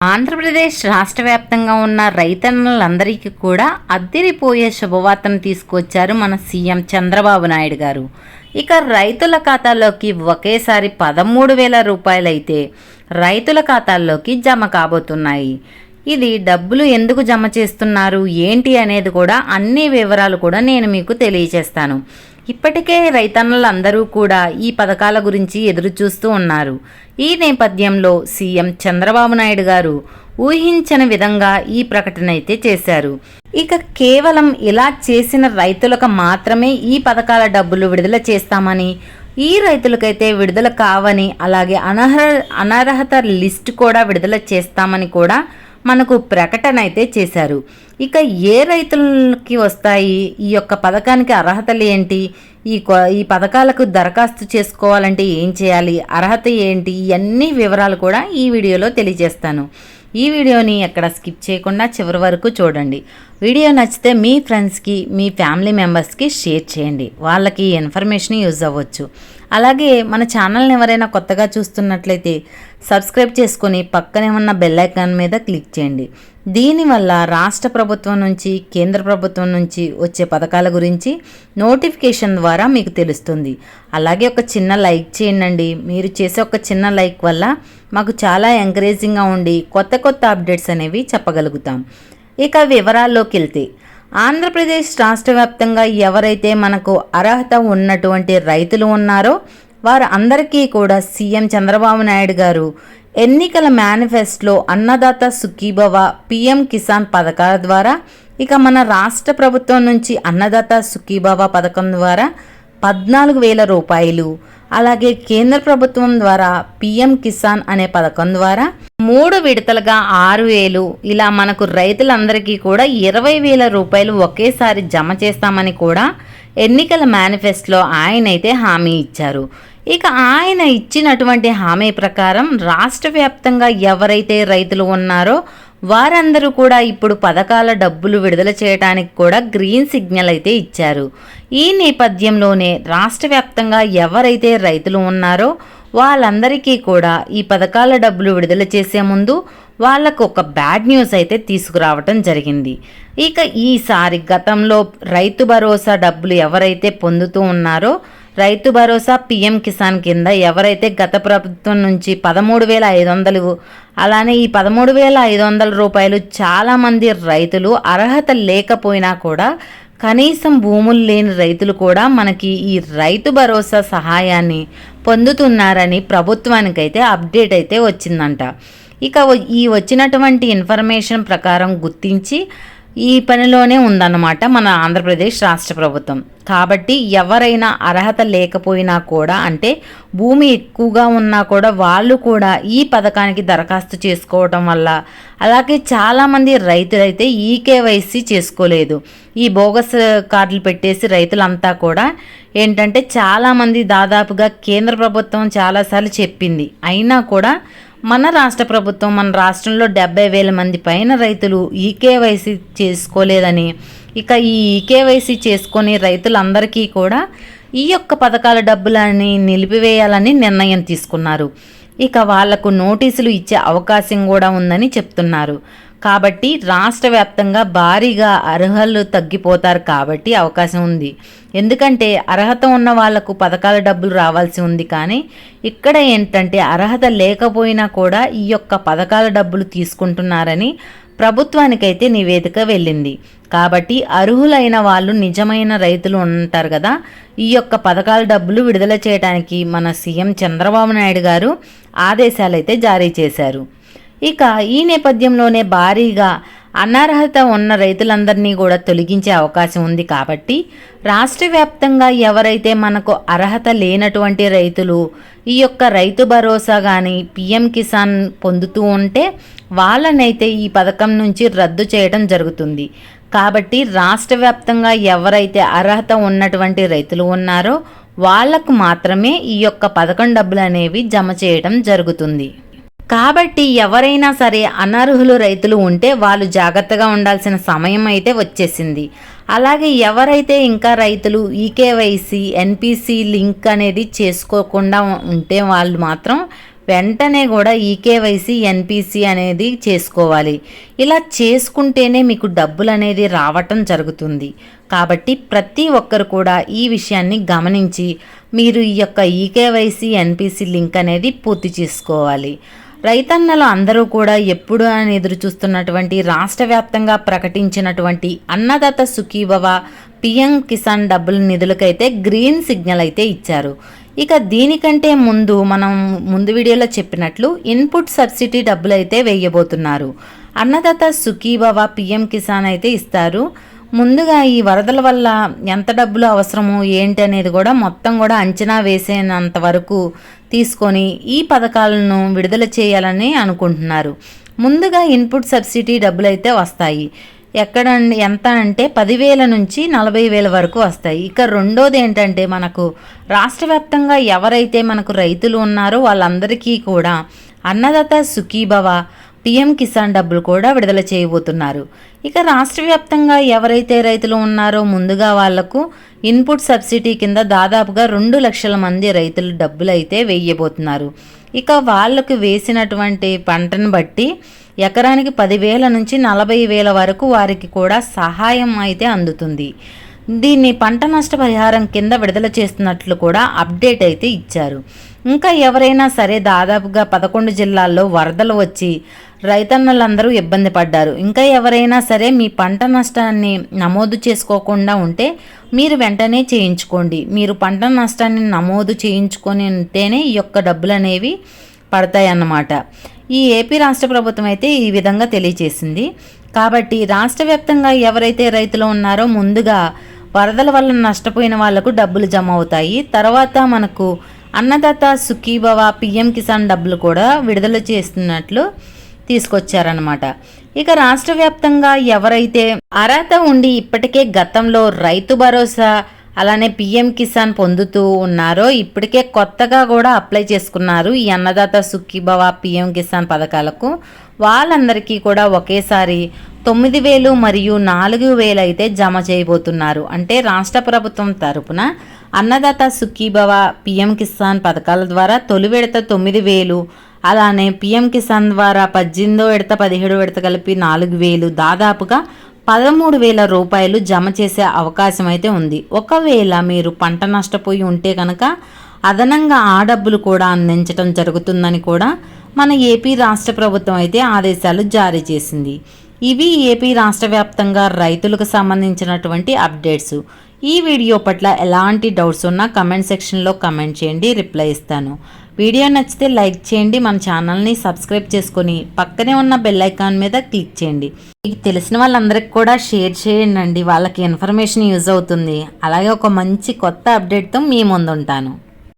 ఆంధ్రప్రదేశ్ రాష్ట్ర వ్యాప్తంగా ఉన్న రైతన్నలందరికీ కూడా అద్దిరిపోయే శుభవార్తను తీసుకొచ్చారు మన సీఎం చంద్రబాబు నాయుడు గారు. ఇక రైతుల ఖాతాల్లోకి ఒకేసారి 13,000 రూపాయలైతే రైతుల ఖాతాల్లోకి జమ కాబోతున్నాయి. ఇది డబ్బులు ఎందుకు జమ చేస్తున్నారు ఏంటి అనేది కూడా అన్ని వివరాలు కూడా నేను మీకు తెలియజేస్తాను. ఇప్పటికే రైతన్నలందరూ కూడా ఈ పథకాల గురించి ఎదురు చూస్తూ ఉన్నారు. ఈ నేపథ్యంలో సీఎం చంద్రబాబు నాయుడు గారు ఊహించని విధంగా ఈ ప్రకటన అయితే చేశారు. ఇక కేవలం ఇలా చేసిన రైతులకు మాత్రమే ఈ పథకాల డబ్బులు విడుదల చేస్తామని, ఈ రైతులకైతే విడుదల కావని, అలాగే అనర్హత లిస్టు కూడా విడుదల చేస్తామని కూడా మనకు ప్రకటన అయితే చేశారు. ఇక ఏ రైతులకి వస్తాయి, ఈ యొక్క పథకానికి అర్హతలు ఏంటి, ఈ పథకాలకు దరఖాస్తు చేసుకోవాలంటే ఏం చేయాలి, అర్హత ఏంటి, ఇవన్నీ వివరాలు కూడా ఈ వీడియోలో తెలియజేస్తాను. ఈ వీడియోని ఎక్కడ స్కిప్ చేయకుండా చివరి వరకు చూడండి. వీడియో నచ్చితే మీ ఫ్రెండ్స్కి, మీ ఫ్యామిలీ మెంబర్స్కి షేర్ చేయండి. వాళ్ళకి ఇన్ఫర్మేషన్ యూజ్ అవ్వచ్చు. అలాగే మన ఛానల్ని ఎవరైనా కొత్తగా చూస్తున్నట్లయితే సబ్స్క్రైబ్ చేసుకొని పక్కనే ఉన్న బెల్ ఐకాన్ మీద క్లిక్ చేయండి. దీనివల్ల రాష్ట్ర ప్రభుత్వం నుంచి, కేంద్ర ప్రభుత్వం నుంచి వచ్చే పథకాల గురించి నోటిఫికేషన్ ద్వారా మీకు తెలుస్తుంది. అలాగే ఒక చిన్న లైక్ చేయండి. మీరు చేసే ఒక చిన్న లైక్ వల్ల మాకు చాలా ఎంకరేజింగ్గా ఉండి కొత్త కొత్త అప్డేట్స్ అనేవి చెప్పగలుగుతాం. ఇక వివరాల్లోకి వెళ్తే, ఆంధ్రప్రదేశ్ రాష్ట్ర వ్యాప్తంగా ఎవరైతే మనకు అర్హత ఉన్నటువంటి రైతులు ఉన్నారో వారు అందరికీ కూడా సీఎం చంద్రబాబు నాయుడు గారు ఎన్నికల మేనిఫెస్టోలో అన్నదాత సుఖీభవ, పీఎం కిసాన్ పథకాల ద్వారా, ఇక మన రాష్ట్ర ప్రభుత్వం నుంచి అన్నదాత సుఖీభవ పథకం ద్వారా 14,000 రూపాయలు, అలాగే కేంద్ర ప్రభుత్వం ద్వారా పీఎం కిసాన్ అనే పథకం ద్వారా 3 విడతలుగా 6,000, ఇలా మనకు రైతులందరికీ కూడా 20,000 రూపాయలు ఒకేసారి జమ చేస్తామని కూడా ఎన్నికల మేనిఫెస్టోలో ఆయన అయితే హామీ ఇచ్చారు. ఇక ఆయన ఇచ్చినటువంటి హామీ ప్రకారం రాష్ట్ర వ్యాప్తంగా ఎవరైతే రైతులు ఉన్నారో వారందరూ కూడా ఇప్పుడు పథకాల డబ్బులు విడుదల చేయడానికి కూడా గ్రీన్ సిగ్నల్ అయితే ఇచ్చారు. ఈ నేపథ్యంలోనే రాష్ట్ర వ్యాప్తంగా ఎవరైతే రైతులు ఉన్నారో వాళ్ళందరికీ కూడా ఈ పథకాల డబ్బులు విడుదల చేసే ముందు వాళ్ళకు ఒక బ్యాడ్ న్యూస్ అయితే తీసుకురావటం జరిగింది. ఇక ఈసారి గతంలో రైతు భరోసా డబ్బులు ఎవరైతే పొందుతూ ఉన్నారో, రైతు భరోసా పీఎం కిసాన్ కింద ఎవరైతే గత ప్రభుత్వం నుంచి 13,500, అలానే ఈ 13,500 రూపాయలు చాలామంది రైతులు అర్హత లేకపోయినా కూడా, కనీసం భూములు లేని రైతులు కూడా మనకి ఈ రైతు భరోసా సహాయాన్ని పొందుతున్నారని ప్రభుత్వానికైతే అప్డేట్ అయితే వచ్చిందంట. ఇక ఈ వచ్చినటువంటి ఇన్ఫర్మేషన్ ప్రకారం గుర్తించి ఈ పనిలోనే ఉందన్నమాట మన ఆంధ్రప్రదేశ్ రాష్ట్ర ప్రభుత్వం. కాబట్టి ఎవరైనా అర్హత లేకపోయినా కూడా, అంటే భూమి ఎక్కువగా ఉన్నా కూడా వాళ్ళు కూడా ఈ పథకానికి దరఖాస్తు చేసుకోవటం వల్ల, అలాగే చాలామంది రైతులైతే ఈకేవైసీ చేసుకోలేదు. ఈ బోగస్ కార్డులు పెట్టేసి రైతులంతా కూడా ఏంటంటే చాలామంది, దాదాపుగా కేంద్ర ప్రభుత్వం చాలాసార్లు చెప్పింది, అయినా కూడా మన రాష్ట్ర ప్రభుత్వం, మన రాష్ట్రంలో 70,000 మంది పైన రైతులు ఈకేవైసీ చేసుకోలేదని, ఇక ఈ ఈకేవైసీ చేసుకొని రైతులందరికీ కూడా ఈ యొక్క పథకాల డబ్బులని నిలిపివేయాలని నిర్ణయం తీసుకున్నారు. ఇక వాళ్లకు నోటీసులు ఇచ్చే అవకాశం కూడా ఉందని చెప్తున్నారు. కాబట్టి రాష్ట్ర వ్యాప్తంగా భారీగా అర్హులు తగ్గిపోతారు కాబట్టి అవకాశం ఉంది. ఎందుకంటే అర్హత ఉన్న వాళ్లకు పథకాల డబ్బులు రావాల్సి ఉంది. కానీ ఇక్కడ ఏంటంటే అర్హత లేకపోయినా కూడా ఈ యొక్క పథకాల డబ్బులు తీసుకుంటున్నారని ప్రభుత్వానికైతే నివేదిక వెళ్ళింది. కాబట్టి అర్హులైన వాళ్ళు, నిజమైన రైతులు ఉంటారు కదా, ఈ యొక్క పథకాల డబ్బులు విడుదల చేయడానికి మన సీఎం చంద్రబాబు నాయుడు గారు ఆదేశాలు అయితే జారీ చేశారు. ఇక ఈ నేపథ్యంలోనే భారీగా అనర్హత ఉన్న రైతులందరినీ కూడా తొలగించే అవకాశం ఉంది. కాబట్టి రాష్ట్ర వ్యాప్తంగా ఎవరైతే మనకు అర్హత లేనటువంటి రైతులు ఈ యొక్క రైతు భరోసా కానీ పీఎం కిసాన్ పొందుతూ ఉంటే వాళ్ళనైతే ఈ పథకం నుంచి రద్దు చేయడం జరుగుతుంది. కాబట్టి రాష్ట్ర వ్యాప్తంగా ఎవరైతే అర్హత ఉన్నటువంటి రైతులు ఉన్నారో వాళ్లకు మాత్రమే ఈ యొక్క పథకం డబ్బులు అనేవి జమ చేయడం జరుగుతుంది. కాబట్టి ఎవరైనా సరే అనర్హులు రైతులు ఉంటే వాళ్ళు జాగ్రత్తగా ఉండాల్సిన సమయం అయితే వచ్చేసింది. అలాగే ఎవరైతే ఇంకా రైతులు ఈకేవైసీ, ఎన్పిసి లింక్ అనేది చేసుకోకుండా ఉంటే వాళ్ళు మాత్రం వెంటనే కూడా ఈకేవైసీ ఎన్పిసి అనేది చేసుకోవాలి. ఇలా చేసుకుంటేనే మీకు డబ్బులు అనేది రావటం జరుగుతుంది. కాబట్టి ప్రతి ఒక్కరు కూడా ఈ విషయాన్ని గమనించి మీరు ఈ యొక్క ఈకేవైసీ ఎన్పిసి లింక్ అనేది పూర్తి చేసుకోవాలి. రైతన్నలు అందరూ కూడా ఎప్పుడు అని ఎదురు చూస్తున్నటువంటి రాష్ట్ర వ్యాప్తంగా ప్రకటించినటువంటి అన్నదాత సుఖీభవ పిఎం కిసాన్ డబ్బుల నిధులకైతే గ్రీన్ సిగ్నల్ అయితే ఇచ్చారు. ఇక దీనికంటే మనం ముందు వీడియోలో చెప్పినట్లు ఇన్పుట్ సబ్సిడీ డబ్బులు అయితే వేయబోతున్నారు. అన్నదాత సుఖీభవ పిఎం కిసాన్ అయితే ఇస్తారు. ముందుగా ఈ వరదల వల్ల ఎంత డబ్బులు అవసరమో ఏంటి అనేది కూడా మొత్తం కూడా అంచనా వేసేంత వరకు తీసుకొని ఈ పథకాలను విడుదల చేయాలని అనుకుంటున్నారు. ముందుగా ఇన్పుట్ సబ్సిడీ డబ్బులు అయితే వస్తాయి. ఎంత అంటే 10,000 నుంచి 40,000 వరకు వస్తాయి. ఇక రెండోది ఏంటంటే మనకు రాష్ట్ర వ్యాప్తంగా ఎవరైతే మనకు రైతులు ఉన్నారో వాళ్ళందరికీ కూడా అన్నదాత సుఖీభవ పిఎం కిసాన్ డబ్బులు కూడా విడుదల చేయబోతున్నారు. ఇక రాష్ట్ర వ్యాప్తంగా ఎవరైతే రైతులు ఉన్నారో ముందుగా వాళ్లకు ఇన్పుట్ సబ్సిడీ కింద దాదాపుగా 2 లక్షల మంది రైతులు డబ్బులు అయితే వేయబోతున్నారు. ఇక వాళ్ళకు వేసినటువంటి పంటను బట్టి ఎకరానికి 10,000 నుంచి 40,000 వరకు వారికి కూడా సహాయం అయితే అందుతుంది. దీన్ని పంట నష్ట పరిహారం కింద విడుదల చేస్తున్నట్లు కూడా అప్డేట్ అయితే ఇచ్చారు. ఇంకా ఎవరైనా సరే దాదాపుగా 11 జిల్లాల్లో వరదలు వచ్చి రైతన్నలందరూ ఇబ్బంది పడ్డారు. ఇంకా ఎవరైనా సరే మీ పంట నష్టాన్ని నమోదు చేసుకోకుండా ఉంటే మీరు వెంటనే చేయించుకోండి. మీరు పంట నష్టాన్ని నమోదు చేయించుకొని ఉంటేనే ఈ యొక్క డబ్బులు అనేవి పడతాయి అన్నమాట. ఈ ఏపీ రాష్ట్ర ప్రభుత్వం అయితే ఈ విధంగా తెలియజేసింది. కాబట్టి రాష్ట్ర వ్యాప్తంగా ఎవరైతే రైతులు ఉన్నారో ముందుగా వరదల వల్ల నష్టపోయిన వాళ్లకు డబ్బులు జమ అవుతాయి. తర్వాత మనకు అన్నదాత సుఖీభవ పిఎం కిసాన్ డబ్బులు కూడా విడుదల చేస్తున్నట్లు తీసుకొచ్చారనమాట. ఇక రాష్ట్ర వ్యాప్తంగా ఎవరైతే అర్హత ఉండి ఇప్పటికే గతంలో రైతు భరోసా అలానే పిఎం కిసాన్ పొందుతూ ఉన్నారో ఇప్పటికే కొత్తగా కూడా అప్లై చేసుకున్నారు ఈ అన్నదాత సుఖీభవ పిఎం కిసాన్ పథకాలకు, వాళ్ళందరికీ కూడా ఒకేసారి 9,000 మరియు 4,000 అయితే జమ చేయబోతున్నారు. అంటే రాష్ట్ర ప్రభుత్వం తరపున అన్నదాత సుఖీభవ పిఎం కిసాన్ పథకాల ద్వారా తొలి విడత 9,000, అలానే పిఎం కిసాన్ ద్వారా 18వ విడత 17వ విడత కలిపి 4,000, దాదాపుగా 13,000 రూపాయలు జమ చేసే అవకాశం అయితే ఉంది. ఒకవేళ మీరు పంట నష్టపోయి ఉంటే కనుక అదనంగా ఆ డబ్బులు కూడా అందించడం జరుగుతుందని కూడా మన ఏపీ రాష్ట్ర ప్రభుత్వం అయితే ఆదేశాలు జారీ చేసింది. ఇవి ఏపీ రాష్ట్ర వ్యాప్తంగా రైతులకు సంబంధించినటువంటి అప్డేట్స్. ఈ వీడియో పట్ల ఎలాంటి డౌట్స్ ఉన్నా కమెంట్ సెక్షన్లో కమెంట్ చేయండి, రిప్లై ఇస్తాను. వీడియో నచ్చితే లైక్ చేయండి, మన ఛానల్ని సబ్స్క్రైబ్ చేసుకొని పక్కనే ఉన్న బెల్ ఐకాన్ మీద క్లిక్ చేయండి. మీకు తెలిసిన వాళ్ళందరికీ కూడా షేర్ చేయండి, వాళ్ళకి ఇన్ఫర్మేషన్ యూజ్ అవుతుంది. అలాగే ఒక మంచి కొత్త అప్డేట్తో మీ ముందు ఉంటాను.